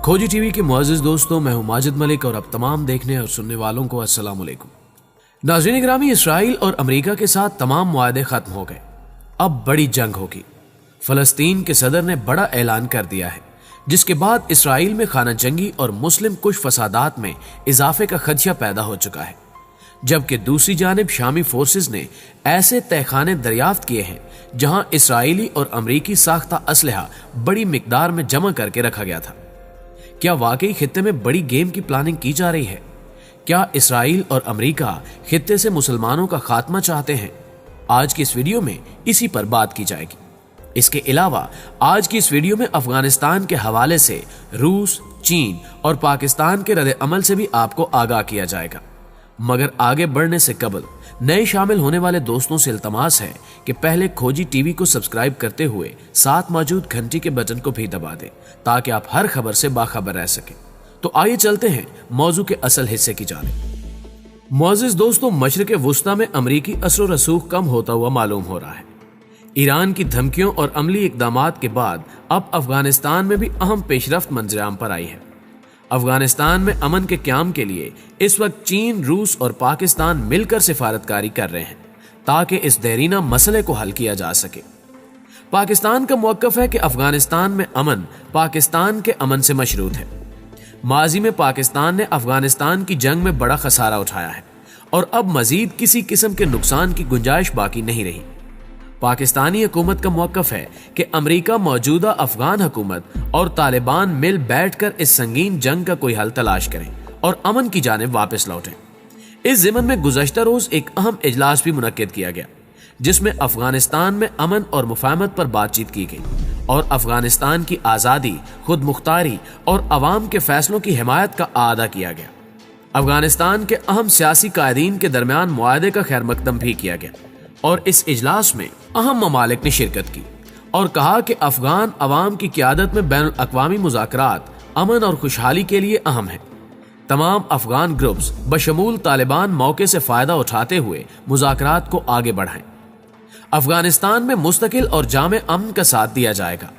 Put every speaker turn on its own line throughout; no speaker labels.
खोजी टीवी के मुअज़्ज़िज़ दोस्तों, मैं हूं माजिद मलिक और अब तमाम देखने और सुनने वालों को अस्सलाम वालेकुम। नाज़रीन गिरामी, इसराइल और अमेरिका के साथ तमाम मुआहदे खत्म हो गए। अब बड़ी जंग होगी। फलस्तीन के सदर ने बड़ा ऐलान कर दिया है, जिसके बाद इसराइल में खाना जंगी और मुस्लिम कुछ फसादात में इजाफे का खदशा पैदा हो चुका है। जबकि दूसरी जानिब शामी फोर्सेस ने ऐसे तहखाने दरियाफ्त किए हैं जहां इसराइली और अमरीकी साख्ता असलहा बड़ी मिकदार में जमा करके रखा गया था। क्या वाकई खित्ते में बड़ी गेम की प्लानिंग की जा रही है? क्या इसराइल और अमेरिका खित्ते से मुसलमानों का खात्मा चाहते हैं? आज की इस वीडियो में इसी पर बात की जाएगी। इसके अलावा आज की इस वीडियो में अफगानिस्तान के हवाले से रूस, चीन और पाकिस्तान के रद्द अमल से भी आपको आगाह किया जाएगा। मगर आगे बढ़ने से कबल नए शामिल होने वाले दोस्तों से इल्तमास है कि पहले खोजी टीवी को सब्सक्राइब करते हुए साथ मौजूद घंटी के बटन को भी दबा दें, ताकि आप हर खबर से बाखबर रह सकें। तो आइए चलते हैं मौजू के असल हिस्से की जानिब। मुअज़्ज़िज़ दोस्तों, मशरिक़ वुस्ता में अमरीकी असर रसूख कम होता हुआ मालूम हो रहा है। ईरान की धमकियों और अमली इक़दामात के बाद अब अफगानिस्तान में भी अहम पेशरफ्त मंजराम पर आई है। अफगानिस्तान में अमन के क़याम के लिए इस वक्त चीन, रूस और पाकिस्तान मिलकर सिफारतकारी कर रहे हैं, ताकि इस देरीना मसले को हल किया जा सके। पाकिस्तान का मौक़िफ़ है कि अफगानिस्तान में अमन पाकिस्तान के अमन से मशरूत है। माजी में पाकिस्तान ने अफगानिस्तान की जंग में बड़ा खसारा उठाया है और अब मजीद किसी किस्म के नुकसान की गुंजाइश बाकी नहीं रही। पाकिस्तानी हुकूमत का मौक़िफ़ है कि अमेरिका मौजूदा अफगान हुकूमत और तालिबान मिल बैठकर इस संगीन जंग का कोई हल तलाश करें और अमन की जानिब वापस लौटें। इस ज़िमन में गुज़श्ता रोज़ एक अहम इजलास भी मुनक्किद किया गया, जिसमें अफगानिस्तान में अमन और मुफाहमत पर बातचीत की गई और अफगानिस्तान की आज़ादी, खुद मुख्तारी और अवाम के फैसलों की हिमायत का आदा किया गया। अफगानिस्तान के अहम सियासी कायदीन के दरमियान मुआहदे का खैर मकदम भी किया गया और इस इजलास में अहम ममालिक ने शिरकत की और कहा कि अफगान अवाम की क़यादत में बैनुल अक़वामी मुज़ाकरात अमन और खुशहाली के लिए अहम है। तमाम अफगान ग्रुप्स बशमूल तालिबान मौके से फ़ायदा उठाते हुए मुज़ाकरात को आगे बढ़ाएं। अफगानिस्तान में मुस्तकिल और जामे अमन का साथ दिया जाएगा।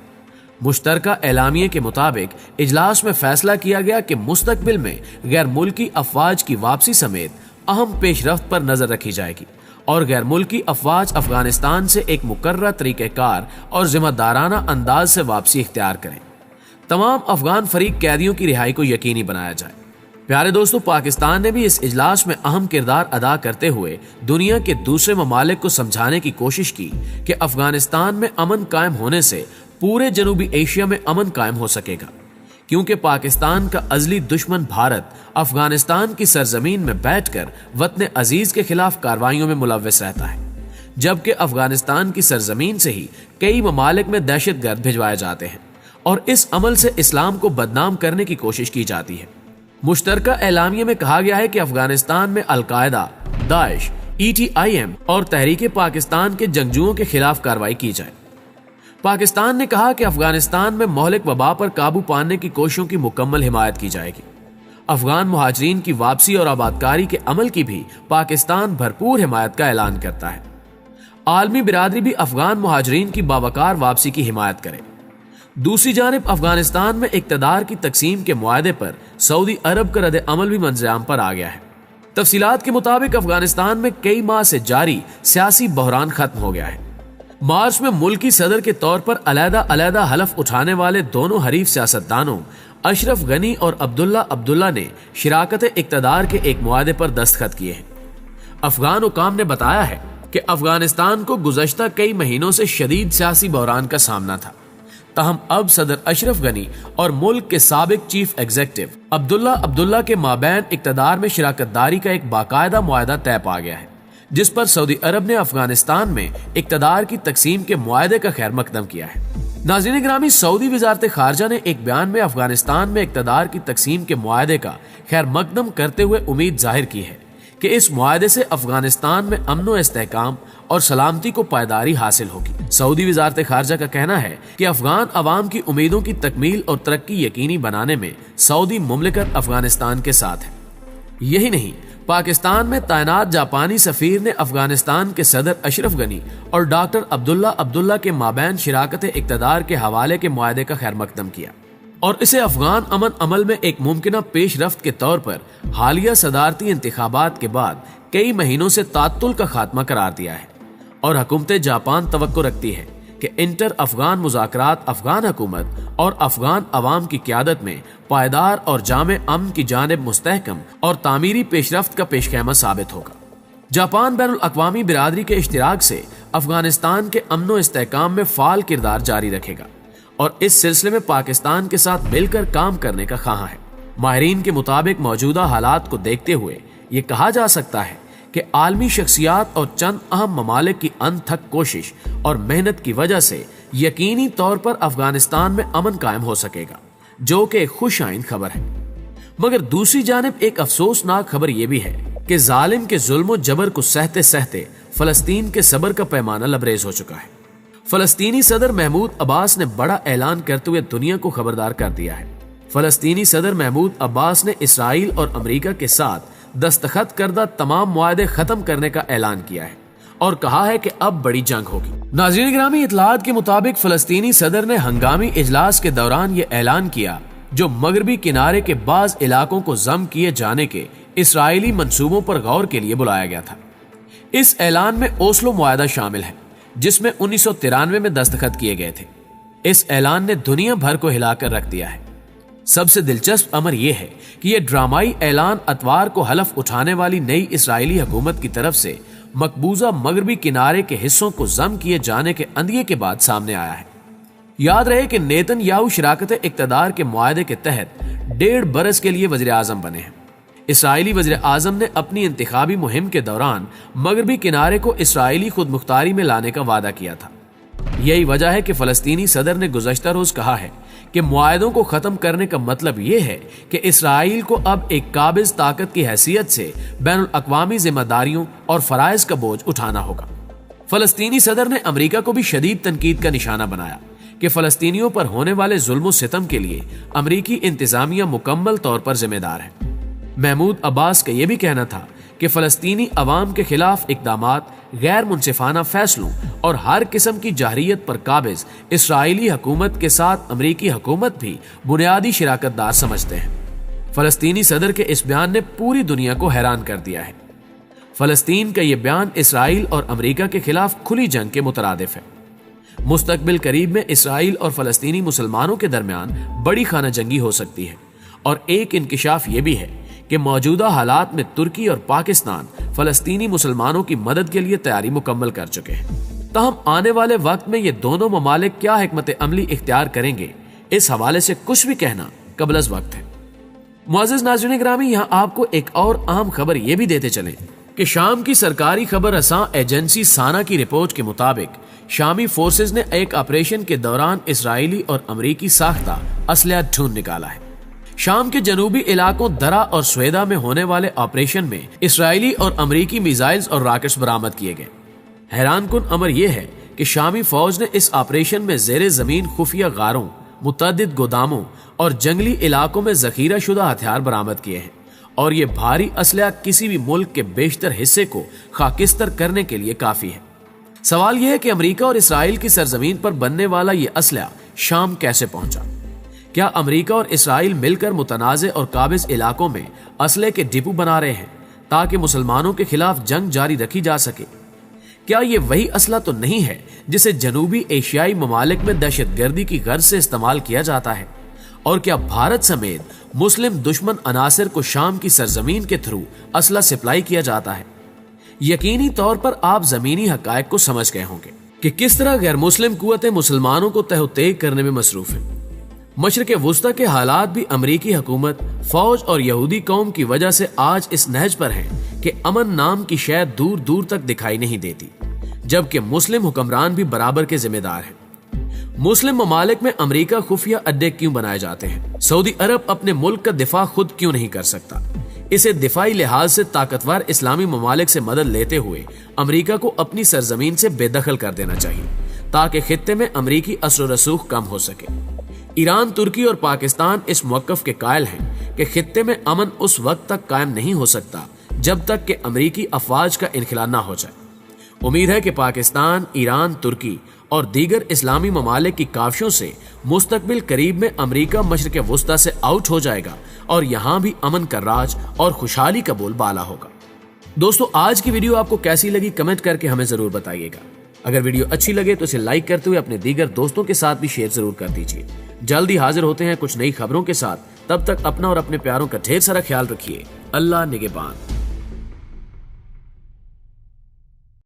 मुश्तरका एलामिये के मुताबिक इजलास में फैसला किया गया कि मुस्तकबिल में गैर मुल्की अफवाज की वापसी समेत अहम पेशरफ्त पर नजर रखी जाएगी और गैर मुल्की अफवाज अफगानिस्तान से एक मुकर्रर तरीक़ेकार और जिम्मेदाराना अंदाज से वापसी इख्तियार करें। तमाम अफगान फरीक कैदियों की रिहाई को यकीनी बनाया जाए। प्यारे दोस्तों, पाकिस्तान ने भी इस इजलास में अहम किरदार अदा करते हुए दुनिया के दूसरे ममालिक को समझाने की कोशिश की कि अफगानिस्तान में अमन कायम होने से पूरे जनूबी एशिया में अमन कायम हो सकेगा, क्योंकि पाकिस्तान का अजली दुश्मन भारत अफगानिस्तान की सरजमीन में बैठकर वतन अजीज के खिलाफ कार्रवाइयों में मुलव्वस रहता है, जबकि अफगानिस्तान की सरजमीन से ही कई ममालिक में दहशतगर्द भिजवाए जाते हैं और इस अमल से इस्लाम को बदनाम करने की कोशिश की जाती है। मुश्तरका एलामिये में कहा गया है कि अफगानिस्तान में अल-कायदा, दाइश, ETIM और तहरीक पाकिस्तान के जंगजुओं के खिलाफ कार्रवाई की जाए। पाकिस्तान ने कहा कि अफगानिस्तान में मोहलिक वबा पर काबू पाने की कोशिशों की मुकम्मल हिमायत की जाएगी। अफगान मुहाजिरीन की वापसी और आबादकारी के अमल की भी पाकिस्तान भरपूर हिमायत का ऐलान करता है। आलमी बिरादरी भी अफगान मुहाजिरीन की बावकार वापसी की हिमायत करे। दूसरी जानिब अफगानिस्तान में इक़्तिदार की तकसीम के मुआहदे पर सऊदी अरब का रद्द अमल भी मंजराम पर आ गया है। तफसीलात के मुताबिक अफगानिस्तान में कई माह से जारी सियासी बहरान खत्म हो गया है। मार्च में मुल्की सदर के तौर पर अलहदा हलफ उठाने वाले दोनों हरीफ सियासतदानों अशरफ गनी और अब्दुल्ला ने शिराकत इक़्तिदार के एक मुआहदे पर दस्तखत किए हैं। अफगान हुकाम ने बताया है कि अफगानिस्तान को गुज़श्ता कई महीनों से शदीद सियासी बहरान का सामना था, तहम अब सदर अशरफ गनी और मुल्क के साबिक चीफ एग्जीक्यूटिव अब्दुल्ला के माबैन इक़्तिदार में शिराकतदारी का एक बाकायदा मुआहदा तय पा गया है, जिस पर सऊदी अरब ने अफगानिस्तान में इक़्तिदार की तकसीम के मुआहदे का खैर मकदम किया है। नाज़रीन गिरामी, सऊदी वज़ारत खारजा ने एक बयान में अफगानिस्तान में इक़्तिदार की तकसीम के मुआहदे का खैर मकदम करते हुए उम्मीद जाहिर की है कि इस मुआहदे से अफगानिस्तान में अमन व इस्तेहकाम और सलामती को पायदारी हासिल होगी। सऊदी वज़ारत खारजा का कहना है कि अफगान अवाम की उम्मीदों की तकमील और तरक्की यकीनी बनाने में सऊदी मुमलिकत अफगानिस्तान के साथ है। यही नहीं, पाकिस्तान में तैनात जापानी सफीर ने अफगानिस्तान के सदर अशरफ गनी और डॉक्टर अब्दुल्ला के माबैन शिराकत इक़्तिदार के हवाले के मुआहदे का खैर मकदम किया। और इसे अफगान अमन अमल में एक मुमकिन पेशरफ्त के तौर पर हालिया सदारती इंतखाबात के बाद कई महीनों से तात्तुल का खात्मा करार दिया है। और हुकूमत जापान तवक्को रखती है कि इंटर अफगान मुज़ाकरात अफगान हुकूमत और अफगान अवाम की क़यादत में पायदार और जामे अमन की जानिब मुस्तहकम और तामीरी पेशरफ्त का पेशखैमा साबित होगा। जापान बैनुल अक़वामी बिरादरी के इश्तिराक से अफगानिस्तान के अमन व इस्तेहकाम में फ़ाल किरदार जारी रखेगा और इस सिलसिले में पाकिस्तान के साथ मिलकर काम करने का ख्वाह है। माहिरीन के मुताबिक मौजूदा हालात को देखते हुए ये कहा जा सकता है कि आलमी शख्सियात और चंद अहम ममालिक की अनथक कोशिश और मेहनत की वजह से यकीनी तौर पर अफगानिस्तान में अमन कायम हो सकेगा, जो कि एक खुश आइंद खबर है। मगर दूसरी जानिब एक अफसोसनाक खबर यह भी है कि जालिम के जुल्म जबर को सहते सहते फलस्तीन के सबर का पैमाना लबरेज हो चुका है। फलस्तीनी सदर महमूद अब्बास ने बड़ा ऐलान करते हुए दुनिया को खबरदार कर दिया है। फलस्तीनी सदर महमूद अब्बास ने इसराइल और अमेरिका के साथ दस्तखत करदा तमाम मुआहदे खत्म करने का ऐलान किया है और कहा है कि अब बड़ी जंग होगी। नाज़रीन गिरामी, इत्तलात के मुताबिक फलस्तीनी सदर ने हंगामी इजलास के दौरान ये ऐलान किया, जो मगरबी किनारे के बाज इलाकों को जम किए जाने के इसराइली मंसूबों पर गौर के लिए बुलाया गया था। इस ऐलान में ओस्लो मुआहदा शामिल है, जिसमें 1993 में दस्तखत किए गए थे। इस ऐलान ने दुनिया भर को हिलाकर रख दिया है। सबसे दिलचस्प अमर यह है कि यह ड्रामाई ऐलान अतवार को हलफ उठाने वाली नई इसराइली हुकूमत की तरफ से मकबूजा मगरबी किनारे के हिस्सों को जम किए जाने के अंदिये के बाद सामने आया है। याद रहे कि नेतन्याहू शराकत इक्तदार के मुआहदे के तहत 1.5 बरस के लिए वज़ीर आज़म बने हैं। इसराइली वज़ीर आज़म ने अपनी इंतखाबी मुहिम के दौरान मगरबी किनारे को इसराइली खुद मुख्तारी में लाने का वादा किया था। यही वजह है कि फलस्तीनी सदर ने गुज़श्ता रोज कहा है कि मुआहदों को खत्म करने का मतलब यह है कि इसराइल को अब एक काबिज ताकत की हैसियत से बैनुल अक़वामी जिम्मेदारियों और फराइज का बोझ उठाना होगा। फलस्तीनी सदर ने अमेरिका को भी शदीद तनकीद का निशाना बनाया कि फलस्तीनियों पर होने वाले जुल्म सितम के लिए अमेरिकी इंतजामिया मुकम्मल तौर पर जिम्मेदार है। महमूद अब्बास का यह भी कहना था कि फलस्तीनी अवाम के खिलाफ इकदामात, गैर मुनसिफाना फैसलों और हर किस्म की जाहरियत पर काबिज इसराइली हुकूमत के साथ अमेरिकी हुकूमत भी बुनियादी शिराकतदार समझते हैं। फलस्तीनी सदर के इस बयान ने पूरी दुनिया को हैरान कर दिया है। फलस्तीन का यह बयान इसराइल और अमेरिका के खिलाफ खुली जंग के मुतरादिफ है। मुस्तकबिल करीब में इसराइल और फलस्तीनी मुसलमानों के दरमियान बड़ी खाना जंगी हो सकती है और एक इंकिशाफ यह भी है कि मौजूदा हालात में तुर्की और पाकिस्तान फलस्तीनी मुसलमानों की मदद के लिए तैयारी मुकम्मल कर चुके हैं। ताहम आने वाले वक्त में ये दोनों ममालिक क्या हिकमत अमली इख्तियार करेंगे, इस हवाले से कुछ भी कहना कबल अज़ वक्त है। मुअज़्ज़िज़ नाज़रीन गिरामी, यहाँ आपको एक और अहम खबर ये भी देते चलें कि शाम की सरकारी खबर रसां एजेंसी साना की रिपोर्ट के मुताबिक शामी फोर्सेज ने एक ऑपरेशन के दौरान इसराइली और अमरीकी साख्ता असलहा ढूंढ निकाला है। शाम के जनूबी इलाकों दरा और स्वेदा में होने वाले ऑपरेशन में इसराइली और अमरीकी मिसाइल्स और रॉकेट्स बरामद किए गए। हैरानकुन अमर यह है कि शामी फौज ने इस ऑपरेशन में जेरे जमीन खुफिया गारों, मुतअद्दिद गोदामों और जंगली इलाकों में जखीरा शुदा हथियार बरामद किए हैं और ये भारी असलहा किसी भी मुल्क के बेशतर हिस्से को खाकिस्तर करने के लिए काफी है। सवाल यह है कि अमेरिका और इसराइल की सरजमीन पर बनने वाला ये असलहा शाम कैसे पहुंचा? क्या अमेरिका और इसराइल मिलकर मुतनाज़े और काबिज इलाकों में असले के डिपो बना रहे हैं ताकि मुसलमानों के खिलाफ जंग जारी रखी जा सके? क्या ये वही असला तो नहीं है जिसे जनूबी एशियाई ममालिक में दहशतगर्दी की गर्ज से इस्तेमाल किया जाता है? और क्या भारत समेत मुस्लिम दुश्मन अनासिर को शाम की सरजमीन के थ्रू असला सप्लाई किया जाता है? यकीनी तौर पर आप जमीनी हकायक को समझ गए होंगे कि किस तरह गैर मुस्लिम कुव्वतें मुसलमानों को तहतेग करने में मसरूफ है। मशरिक़ वुस्ता के हालात भी अमरीकी हुकूमत, फौज और यहूदी कौम की वजह से आज इस नहज पर हैं कि अमन नाम की शय दूर दूर तक दिखाई नहीं देती, जबकि मुस्लिम हुक्मरान भी बराबर के जिम्मेदार हैं। मुस्लिम ममालिक में अमरीका खुफिया अड्डे क्यों बनाए जाते हैं? सऊदी अरब अपने मुल्क का दिफा खुद क्यों नहीं कर सकता? इसे दिफाई लिहाज से ताकतवर इस्लामी ममालिक से मदद लेते हुए अमरीका को अपनी सरजमीन से बेदखल कर देना चाहिए ताकि खित्ते में अमरीकी असर रसूख कम हो सके। ईरान, तुर्की और पाकिस्तान इस मौक़िफ़ के कायल हैं कि खित्ते में अमन उस वक्त तक कायम नहीं हो सकता जब तक कि अमरीकी अफवाज का इनखिला ना हो जाए। उम्मीद है कि पाकिस्तान, ईरान, तुर्की और दीगर इस्लामी ममालिक की काफियों से मुस्तकबिल करीब में अमेरिका मशरिक वुस्ता से आउट हो जाएगा और यहाँ भी अमन का राज और खुशहाली का बोलबाला होगा। दोस्तों, आज की वीडियो आपको कैसी लगी कमेंट करके हमें जरूर बताइएगा। अगर वीडियो अच्छी लगे तो इसे लाइक करते हुए अपने दीगर दोस्तों के साथ भी शेयर जरूर कर दीजिए। जल्दी हाजिर होते हैं कुछ नई खबरों के साथ। तब तक अपना और अपने प्यारों का ढेर सारा ख्याल रखिए। अल्लाह निगहबान।